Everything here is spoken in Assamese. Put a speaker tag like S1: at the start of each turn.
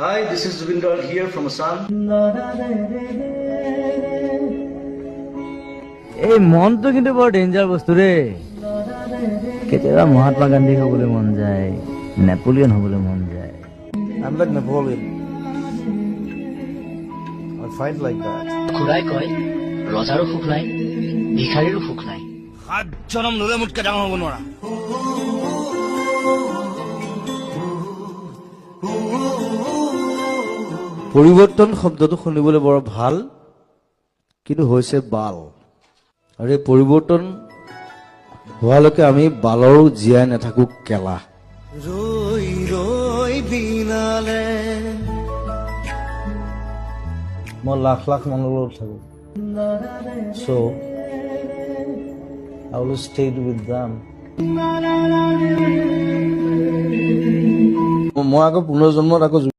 S1: Hi, this is Zubin Garg here from Assam.
S2: এই মনটো কিন্তু বৰ ডেঞ্জাৰ বস্তু ৰে কেতিয়াবা মহাত্মা গান্ধী হবলৈ মন যায় নেপোলিয়ন হবলৈ মন যায়
S3: I'm like Napoleon. I fight like that.
S4: খুৰাই কয় ৰজাৰো সুখ নাই ভিখাৰীৰো সুখ নাই
S3: 7 জনম ললে মুটকে ডাঙৰ হ'ব নোৱাৰা পৰিৱৰ্তন শব্দটো শুনিবলৈ বৰ ভাল কিন্তু হৈছে বাল আৰু এই পৰিৱৰ্তন হোৱালৈকে আমি বালৰো জীয়াই নাথাকো কেলা ৰৈ ৰৈ বিনালে মই লাখ লাখ মানুহৰ লগত থাকো so I will stay with them মই আকৌ পুনৰ্জন্মত আকৌ